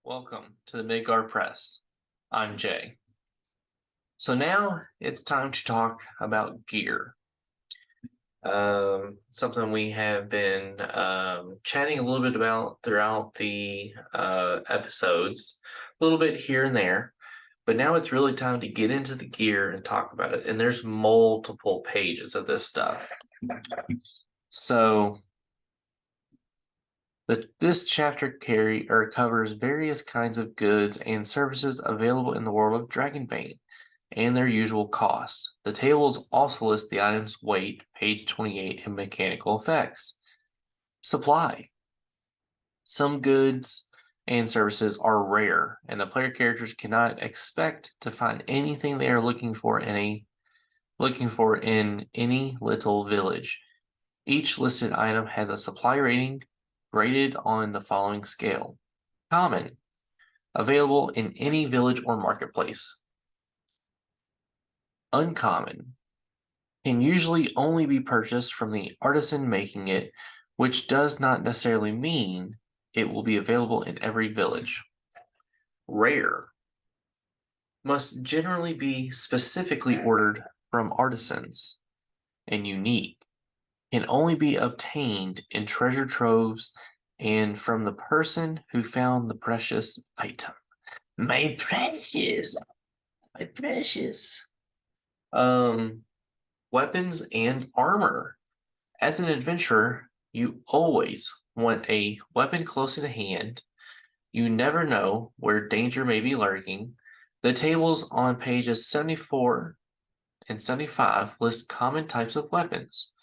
Welcome to the Midgard Press. I'm Jay. So now it's time to talk about gear. Something we have been chatting a little bit about throughout the episodes, a little bit here and there, but now it's really time to get into the gear and talk about it. And there's multiple pages of this stuff. So this chapter covers various kinds of goods and services available in the world of Dragonbane and their usual costs. The tables also list the item's weight, page 28, and mechanical effects. Supply. Some goods and services are rare, and the player characters cannot expect to find anything they are looking for in any little village. Each listed item has a supply rating graded on the following scale. Common, available in any village or marketplace. Uncommon, can usually only be purchased from the artisan making it, which does not necessarily mean it will be available in every village. Rare, must generally be specifically ordered from artisans. And unique, can only be obtained in treasure troves and from the person who found the precious item. My precious. Weapons and armor. As an adventurer, you always want a weapon close at hand. You never know where danger may be lurking. The tables on pages 74 and 75 list common types of weapons.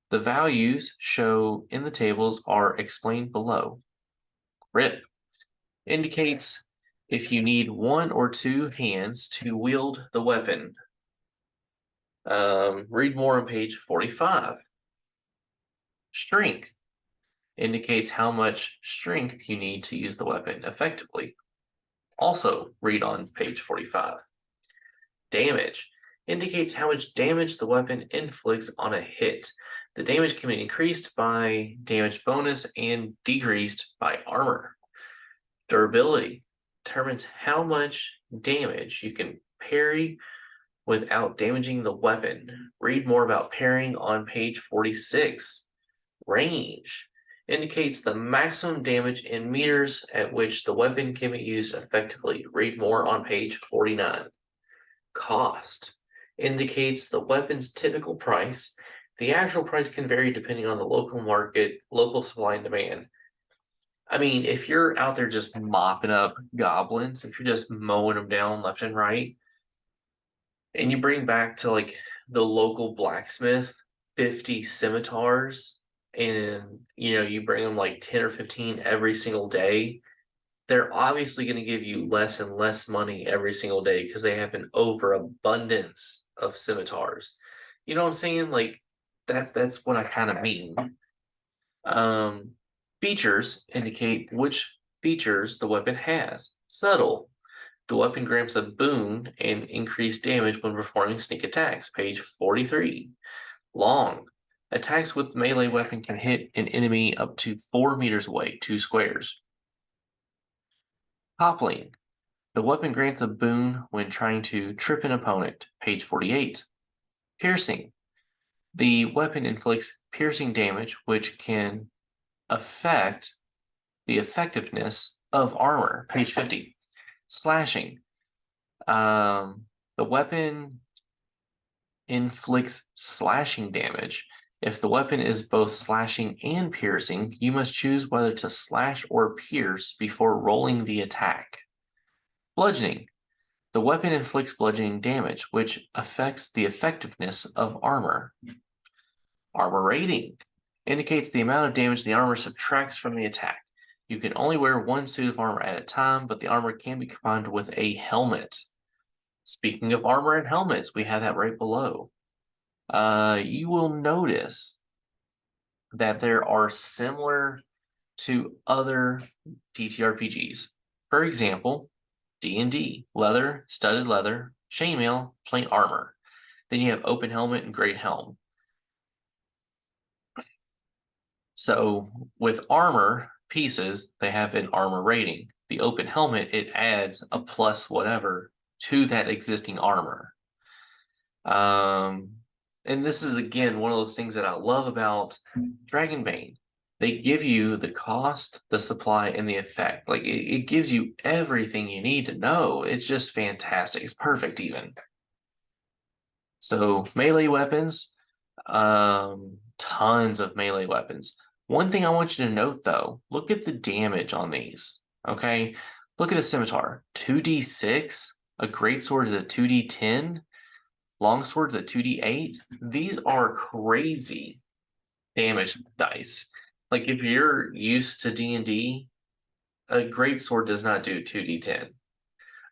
The values shown in the tables are explained below. Grip indicates if you need one or two hands to wield the weapon. Read more on page 45. Strength indicates how much strength you need to use the weapon effectively. Also read on page 45. Damage indicates how much damage the weapon inflicts on a hit. The damage can be increased by damage bonus and decreased by armor. Durability determines how much damage you can parry without damaging the weapon. Read more about parrying on page 46. Range indicates the maximum damage in meters at which the weapon can be used effectively. Read more on page 49. Cost indicates the weapon's typical price. The actual price can vary depending on the local market, local supply and demand. I mean, if you're out there just mopping up goblins, if you're just mowing them down left and right, and you bring back to like the local blacksmith 50 scimitars, and you bring them like 10 or 15 every single day, they're obviously going to give you less and less money every single day because they have an overabundance of scimitars. You know what I'm saying? Like that's what I kind of mean. Features indicate which features the weapon has. Subtle. The weapon grants a boon and increased damage when performing sneak attacks. Page 43. Long. Attacks with melee weapon can hit an enemy up to 4 meters away, 2 squares. Toppling. The weapon grants a boon when trying to trip an opponent. Page 48. Piercing. The weapon inflicts piercing damage, which can affect the effectiveness of armor. Page 50. Slashing. The weapon inflicts slashing damage. If the weapon is both slashing and piercing, you must choose whether to slash or pierce before rolling the attack. Bludgeoning. The weapon inflicts bludgeoning damage, which affects the effectiveness of armor. Armor rating indicates the amount of damage the armor subtracts from the attack. You can only wear one suit of armor at a time, but the armor can be combined with a helmet. Speaking of armor and helmets, we have that right below. You will notice that there are similar to other TTRPGs. For example, D&D, leather, studded leather, chainmail, plain armor. Then you have open helmet and great helm. So with armor pieces, they have an armor rating. the open helmet, it adds a plus whatever to that existing armor. And this is again one of those things that I love about Dragonbane. They give you the cost, the supply, and the effect. Like it gives you everything you need to know. It's just fantastic. It's perfect even. So melee weapons, tons of melee weapons. One thing I want you to note though, look at the damage on these. Okay, look at a scimitar, 2d6. A greatsword is a 2d10. Longsword's a 2d8. These are crazy damage dice. Like if you're used to D&D, a greatsword does not do 2d10.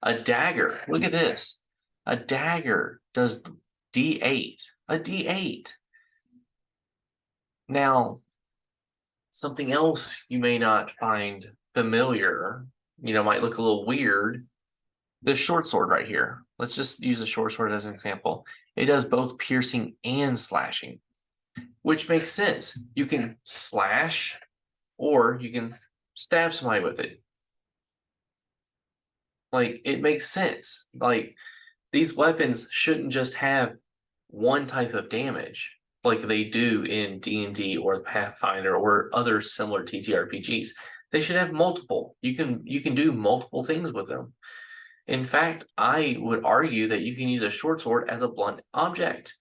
A dagger, look at this. A dagger does d8. A d8. Now, something else you may not find familiar, might look a little weird. This short sword right here. Let's just use the short sword as an example. It does both piercing and slashing, which makes sense. You can slash or you can stab somebody with it. Like, it makes sense. Like, these weapons shouldn't just have one type of damage like they do in D&D or Pathfinder or other similar TTRPGs. They should have multiple. You can do multiple things with them. In fact, I would argue that you can use a short sword as a blunt object,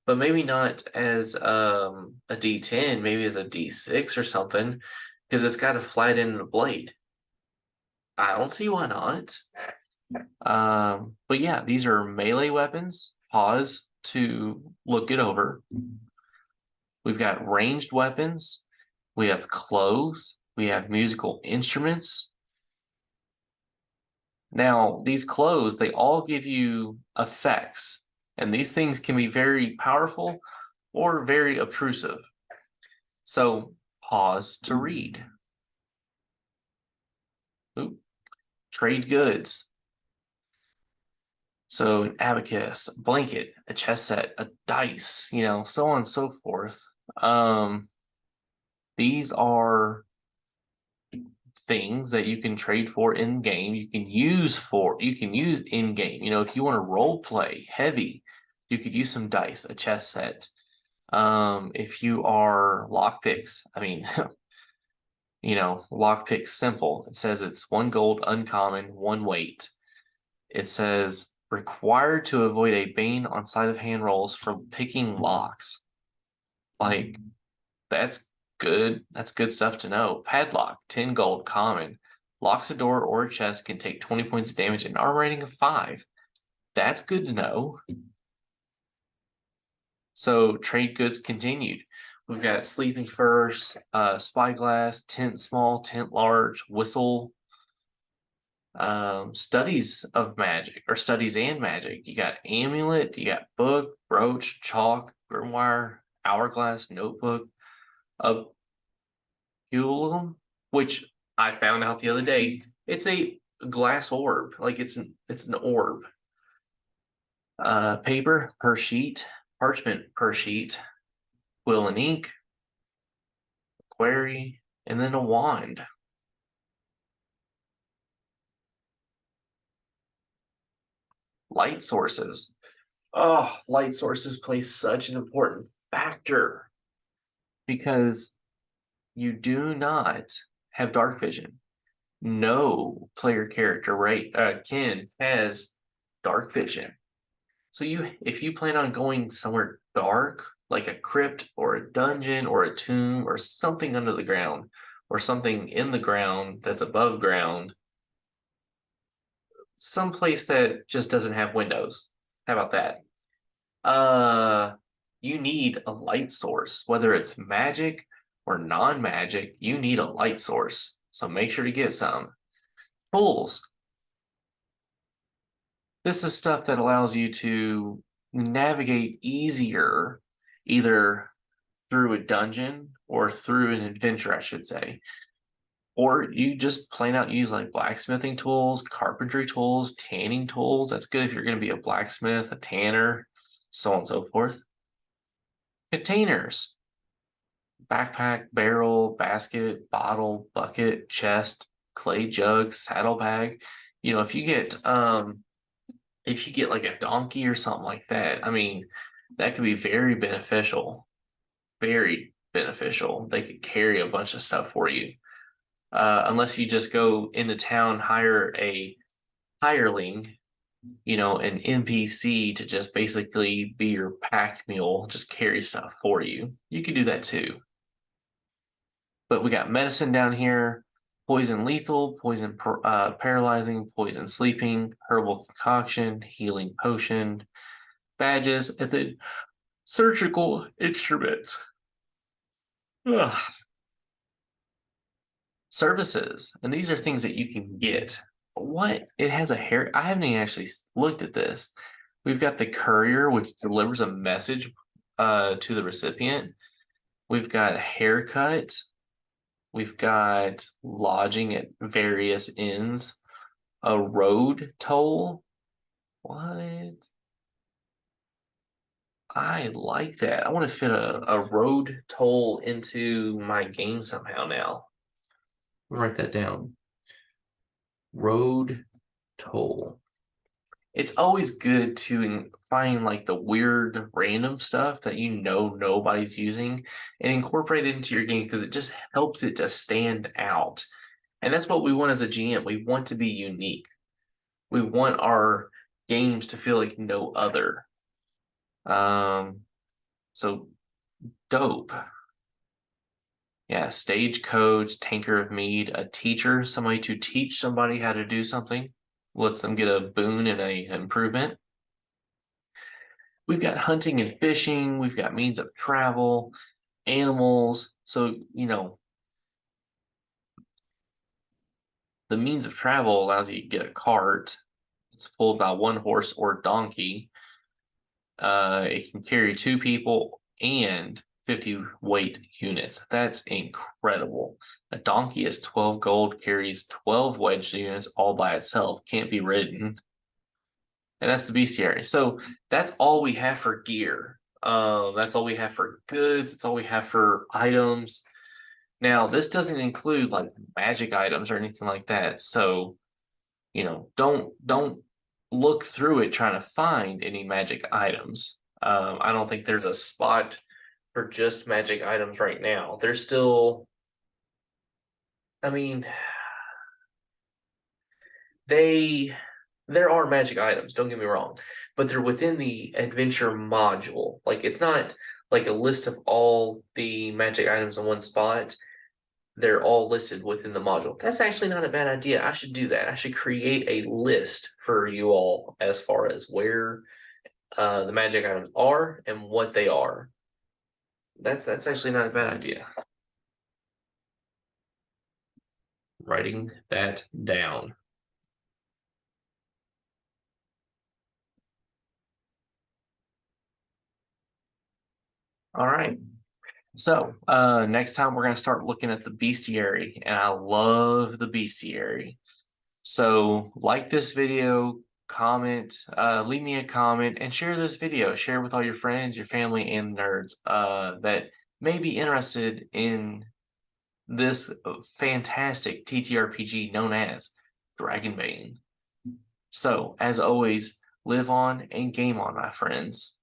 but maybe not as a D10, maybe as a D6 or something, because it's got a flat end and a blade. I don't see why not. But yeah, these are melee weapons. Pause to look it over. We've got ranged weapons. We have clothes. We have musical instruments. Now, these clothes, they all give you effects, and these things can be very powerful or very obtrusive. So, pause to read. Ooh. Trade goods. So, an abacus, a blanket, a chess set, a dice, so on and so forth. These are things that you can trade for in game. You can use in game. If you want to role play heavy, you could use some dice, a chess set. If you are lockpicks, lockpick simple. It says it's 1 gold, uncommon, 1 weight. It says required to avoid a bane on sleight of hand rolls for picking locks. Like, that's good. That's good stuff to know. Padlock, 10 gold, common. Locks a door or a chest, can take 20 points of damage and armor rating of 5. That's good to know. So trade goods continued. We've got sleeping furs, spyglass, tent small, tent large, whistle. Studies of magic or studies and magic. You got amulet, you got book, brooch, chalk, grimoire, hourglass, notebook, a which I found out the other day. It's a glass orb, like it's an orb. Paper per sheet, parchment per sheet, quill and ink, query, and then a wand. Light sources. Oh, light sources play such an important factor because you do not have dark vision. No player character, Ken, has dark vision. So if you plan on going somewhere dark, like a crypt or a dungeon or a tomb or something under the ground or something in the ground that's above ground, someplace that just doesn't have windows. How about that? You need a light source, whether it's magic or non-magic, you need a light source. So make sure to get some. Tools. This is stuff that allows you to navigate easier, either through a dungeon or through an adventure, I should say. Or you just plain out use like blacksmithing tools, carpentry tools, tanning tools. That's good if you're going to be a blacksmith, a tanner, so on and so forth. Containers. Backpack, barrel, basket, bottle, bucket, chest. clay jug, saddlebag. If you get like a donkey or something like that, I mean, that could be very beneficial. Very beneficial. They could carry a bunch of stuff for you. Unless you just go into town, hire a hireling, an NPC to just basically be your pack mule, just carry stuff for you. You could do that too. But we got medicine down here, poison lethal, poison paralyzing, poison sleeping, herbal concoction, healing potion, badges, and then surgical instruments. Ugh. Services, and these are things that you can get. What? It has a hair. I haven't even actually looked at this. We've got the courier, which delivers a message to the recipient. We've got a haircut. We've got lodging at various inns. A road toll. What? I like that. I want to fit a road toll into my game somehow now. Write that down. Road toll. It's always good to find like the weird random stuff that nobody's using and incorporate it into your game because it just helps it to stand out. And that's what we want as a GM. We want to be unique. We want our games to feel like no other. So dope. Yeah, stagecoach, tanker of mead, a teacher, somebody to teach somebody how to do something, lets them get a boon and a improvement. We've got hunting and fishing. We've got means of travel, animals. So, the means of travel allows you to get a cart. It's pulled by one horse or donkey. It can carry 2 people and 50 weight units. That's incredible. A donkey is 12 gold, carries 12 wedge units all by itself, can't be ridden. And that's the bestiary. So that's all we have for gear. That's all we have for goods. It's all we have for items. Now, this doesn't include like magic items or anything like that. So, don't look through it trying to find any magic items. I don't think there's a spot for just magic items right now. There's still, I mean, there are magic items, don't get me wrong, but they're within the adventure module. Like it's not like a list of all the magic items in one spot. They're all listed within the module. That's actually not a bad idea. I should do that. I should create a list for you all as far as where the magic items are and what they are. That's actually not a bad idea. Writing that down. All right. So next time we're going to start looking at the bestiary, and I love the bestiary. So like this video, comment, leave me a comment, and share this video. Share with all your friends, your family, and nerds that may be interested in this fantastic TTRPG known as Dragonbane. So, as always, live on and game on, my friends.